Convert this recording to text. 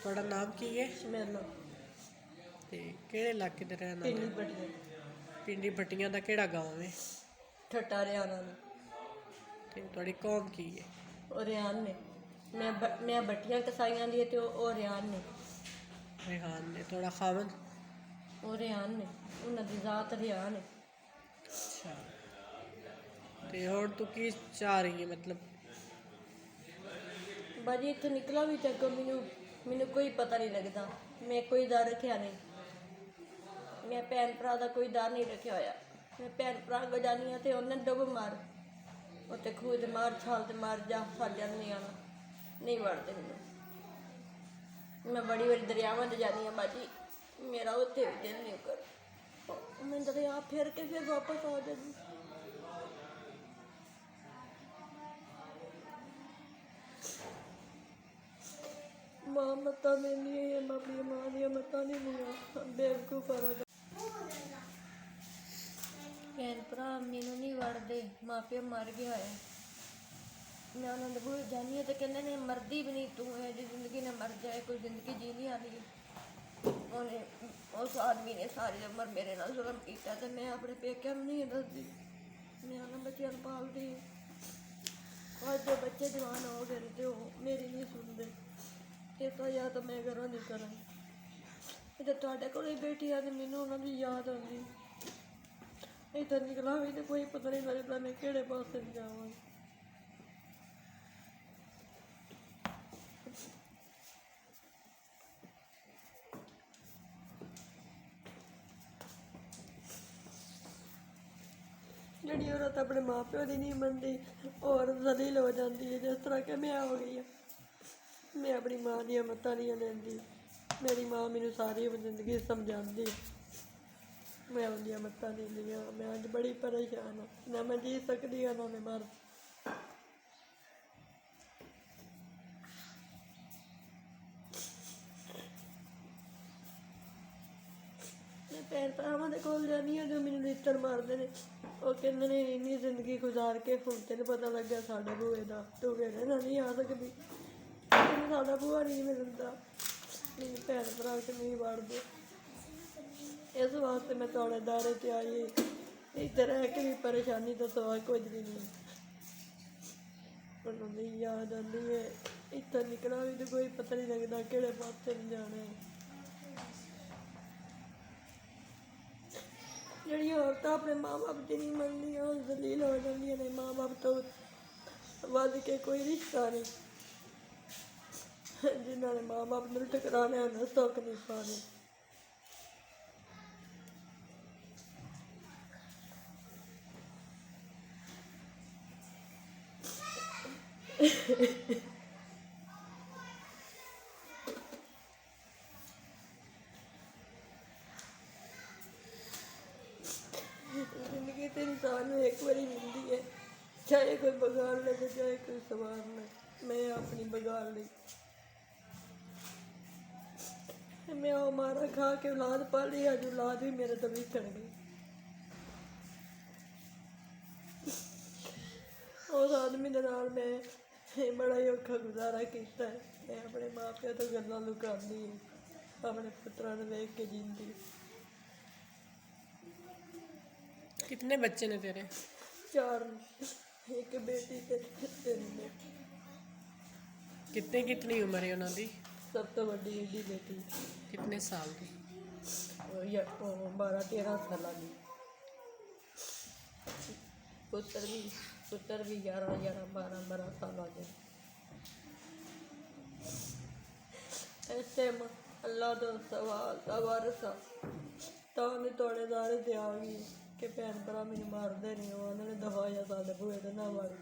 ਤੁਹਾਡਾ ਨਾਮ ਕੀ ਹੈ ਸ਼ਮੈਲਾ ਤੇ ਕਿਹੜੇ ਇਲਾਕੇ ਦੇ ਰਹਿਣ ਪਿੰਡੀ ਵਾਲੇ? ਬਟੀਆਂ ਪਿੰਡੀ ਭੱਟੀਆਂ ਦਾ ਕਿਹੜਾ ਗਾँव ਹੈ ਠੱਟਾ ਰਿਆਣਾ ਨੇ ਤੇ ਤੁਹਾਡੀ ਕੌਮ ਕੀ ਹੈ? ਉਹ ਰਿਆਨ ਨੇ ਮੈਂ ਬੱਟੀਆਂ ਕਸਾਈਆਂ ਦੀ ਤੇ ਉਹ ਰਿਆਨ ਨੇ रेहान ने थोड़ा खामन। ਉਹ ਰਿਆਨ ਨੇ ਉਹਨਾਂ ਦੀ ਜ਼ਾਤ ਰਿਆਨ ਹੈ अच्छा ਤੇ ਹੁਣ ਤੂੰ ਕੀ ਚਾਹ ਰਹੀ ਹੈ मतलब? ਬਾਜੀ ਇੱਥੋਂ ਨਿਕਲਾ ਵੀ ਤੱਕ ਮੈਨੂੰ ਕੋਈ ਪਤਾ ਨਹੀਂ ਲੱਗਦਾ। ਮੈਂ ਕੋਈ ਡਰ ਰੱਖਿਆ ਨਹੀਂ। ਮੈਂ ਭੈਣ ਭਰਾ ਦਾ ਕੋਈ ਡਰ ਨਹੀਂ ਰੱਖਿਆ ਹੋਇਆ। ਮੈਂ ਭੈਣ ਭਰਾ ਕੋ ਜਾਂਦੀ ਹਾਂ ਤੇ ਉਹਨੇ ਡੁੱਬ ਮਾਰ ਉੱਤੇ ਖੂਹ ਤੇ ਮਾਰ ਛਾਲ ਤੇ ਮਾਰ ਜਾ ਸਾਡੇ ਨਹੀਂ ਆਉਣਾ ਨਹੀਂ ਵੜਦੇ ਮੈਨੂੰ। ਮੈਂ ਬੜੀ ਵਾਰੀ ਦਰਿਆਵਾਂ 'ਤੇ ਜਾਂਦੀ ਹਾਂ ਬਾਜੀ ਮੇਰਾ ਉੱਥੇ ਵੀ ਦਿਲ ਨਹੀਂ ਕਰ ਮੈਂ ਦਰਿਆ ਫਿਰ ਕੇ ਫਿਰ ਵਾਪਸ ਆ ਜਾਂਦੀ। ਮਾਂ ਮਤਾਂ ਲੈਂਦੀਆਂ ਹੈ ਆਪਣੀ ਮਾਂ ਦੀਆਂ ਮਤਾਂ ਨਹੀਂ ਲਈਆਂ ਬੇਵਕੂਫ ਫਰਕ। ਭੈਣ ਭਰਾ ਮੈਨੂੰ ਨਹੀਂ ਵੜਦੇ ਮਾਂ ਪਿਓ ਮਰ ਗਿਆ ਹੋਇਆ। ਮੈਂ ਉਹਨਾਂ ਦੇ ਬੂਹੇ ਜਾਂਦੀ ਹਾਂ ਤੇ ਕਹਿੰਦੇ ਨੇ ਮਰਦੀ ਵੀ ਨਹੀਂ ਤੂੰ ਇਹ ਜਿਹੀ ਜ਼ਿੰਦਗੀ ਨਾਲ ਮਰ ਜਾਏ ਕੋਈ ਜ਼ਿੰਦਗੀ ਜੀ ਨਹੀਂ ਆਉਂਦੀ। ਉਹਨੇ ਉਸ ਆਦਮੀ ਨੇ ਸਾਰੀ ਉਮਰ ਮੇਰੇ ਨਾਲ ਜ਼ੁਲਮ ਕੀਤਾ ਤੇ ਮੈਂ ਆਪਣੇ ਪੇਕਿਆਂ ਨੂੰ ਨਹੀਂ ਦੱਸਦੀ। ਮੈਂ ਉਹਨਾਂ ਬੱਚਿਆਂ ਨੂੰ ਪਾਲਦੀ। ਅੱਜ ਦੇ ਬੱਚੇ ਜਵਾਨ ਹੋ ਗਏ ਤੇ ਉਹ ਮੇਰੀ ਨਹੀਂ ਸੁਣਦੇ। ਇਹ ਤਾਂ ਜਾਂ ਤਾਂ ਮੈਂ ਘਰੋਂ ਨਿਕਲਾਂ ਇਹ ਤਾਂ ਤੁਹਾਡੇ ਕੋਲ ਹੀ ਬੈਠੀ ਆ ਤੇ ਮੈਨੂੰ ਉਹਨਾਂ ਦੀ ਯਾਦ ਆਉਂਦੀ। ਇਹ ਤਾਂ ਨਿਕਲਾਂ ਵੀ ਤੇ ਕੋਈ ਪਤਾ ਨਹੀਂ ਲੱਗਦਾ ਮੈਂ ਕਿਹੜੇ ਪਾਸੇ ਜਾਵਾਂ। ਜਿਹੜੀ ਔਰਤ ਆਪਣੇ ਮਾਂ ਪਿਓ ਦੀ ਨਹੀਂ ਮੰਨਦੀ ਔਰ ਜ਼ਲੀਲ ਹੋ ਜਾਂਦੀ ਹੈ ਜਿਸ ਤਰ੍ਹਾਂ ਕਿ ਮੈਂ ਹੋ ਗਈ ਹਾਂ। ਮੈਂ ਆਪਣੀ ਮਾਂ ਦੀਆਂ ਮੱਤਾਂ ਨਹੀਂ ਲੈਂਦੀ। ਮੇਰੀ ਮਾਂ ਮੈਨੂੰ ਸਾਰੀ ਜ਼ਿੰਦਗੀ ਸਮਝਾਉਂਦੀ ਮੈਂ ਉਹਦੀਆਂ ਮੱਤਾਂ ਨਹੀਂ ਲਈਆਂ। ਮੈਂ ਅੱਜ ਬੜੀ ਪਰੇਸ਼ਾਨ ਹਾਂ ਨਾ ਮੈਂ ਜੀ ਸਕਦੀ ਹਾਂ ਨਾ ਮੈਂ ਮਰ। ਮੈਂ ਭੈਣ ਭਰਾਵਾਂ ਦੇ ਕੋਲ ਜਾਂਦੀ ਹਾਂ ਜੋ ਮੈਨੂੰ ਲਿੱਤਰ ਮਾਰਦੇ ਨੇ। ਉਹ ਕਹਿੰਦੇ ਨੇ ਇੰਨੀ ਜ਼ਿੰਦਗੀ ਗੁਜ਼ਾਰ ਕੇ ਹੁਣ ਤੈਨੂੰ ਪਤਾ ਲੱਗਿਆ ਸਾਡੇ ਬੂਹੇ ਦਾ ਤੂੰ ਕਹਿੰਦੇ ਨਾ ਨਹੀਂ ਆ ਸਕਦੀ। ਤੈਨੂੰ ਸਾਡਾ ਬੂਹਾ ਨਹੀਂ ਮਿਲਦਾ। ਮੈਨੂੰ ਭੈਣ ਭਰਾ ਕੇ ਨਹੀਂ ਵੜਦੇ ਇਸ ਵਾਸਤੇ ਮੈਂ ਤੁਹਾਡੇ ਦਾਰੇ 'ਤੇ ਆਈ। ਇੱਧਰ ਰਹਿ ਕੇ ਵੀ ਪਰੇਸ਼ਾਨੀ ਤਾਂ ਸਵਾ ਕੁਝ ਵੀ ਨਹੀਂ। ਉਹਨਾਂ ਦੀ ਯਾਦ ਆਉਂਦੀ ਹੈ ਇੱਥੋਂ ਨਿਕਲਣਾ ਵੀ ਤਾਂ ਕੋਈ ਪਤਾ ਨਹੀਂ ਲੱਗਦਾ ਕਿਹੜੇ ਪਾਸੇ ਨੂੰ ਜਾਣਾ। ਜਿਹੜੀਆਂ ਔਰਤਾਂ ਆਪਣੇ ਮਾਂ ਬਾਪ ਦੀ ਨਹੀਂ ਮੰਨਦੀਆਂ ਉਹ ਜ਼ਲੀਲ ਹੋ ਜਾਂਦੀਆਂ ਨੇ। ਮਾਂ ਬਾਪ ਤੋਂ ਵੱਧ ਕੇ ਕੋਈ ਰਿਸ਼ਤਾ ਨਹੀਂ। ਜਿਨ੍ਹਾਂ ਨੇ ਮਾਂ ਬਾਪ ਨੂੰ ਟਕਰਾਉਣਾ ਉਹਨਾਂ ਸੁੱਖ ਨਹੀਂ ਪਾਉਣੇ। ਜ਼ਿੰਦਗੀ ਤੇ ਇਨਸਾਨ ਨੂੰ ਇੱਕ ਵਾਰੀ ਮਿਲਦੀ ਹੈ ਚਾਹੇ ਕੋਈ ਵਿਗਾੜ ਲੈ ਤੇ ਚਾਹੇ ਕੋਈ ਸਵਾਰ ਲੈ। ਮੈਂ ਆਪਣੀ ਵਿਗਾੜ ਲਈ। ਮੈਂ ਉਹ ਮਾਰਾ ਖਾ ਕੇ ਔਲਾਦ ਪਾਲੀ ਅੱਜ ਔਲਾਦ ਵੀ ਮੇਰੇ ਤੋਂ ਵਿਛੜ ਗਈ। ਉਸ ਆਦਮੀ ਦੇ ਨਾਲ ਮੈਂ ਬੜਾ ਹੀ ਔਖਾ ਗੁਜ਼ਾਰਾ ਕੀਤਾ ਹੈ। ਮੈਂ ਆਪਣੇ ਮਾਂ ਪਿਓ ਤੋਂ ਗੱਲਾਂ ਲੁਕਾਉਂਦੀ ਹਾਂ ਆਪਣੇ ਪੁੱਤਰਾਂ ਨੂੰ ਵੇਖ ਕੇ ਜੀਂਦੀ। कितने बच्चे ने तेरे? 4 एक बेटी ते 3 बेटे। कितनी उम्र है उन्होंने? सब तो बड़ी एडी बेटी कितने साल की? 12-13 साल की। पुत्र भी 11-12 साल के। इस टाइम अल्लाह तो सवार सा ਤਾਂ ਉਹਨੇ ਤੁਹਾਡੇ ਦਾਰੇ 'ਤੇ ਆ ਗਈ ਕਿ ਭੈਣ ਭਰਾ ਮੈਨੂੰ ਮਾਰਦੇ ਨਹੀਂ। ਉਹਨਾਂ ਨੇ ਦਫਾਇਆ ਸਾਡੇ ਬੂਹੇ 'ਤੇ ਨਾ ਮਾਰੀ।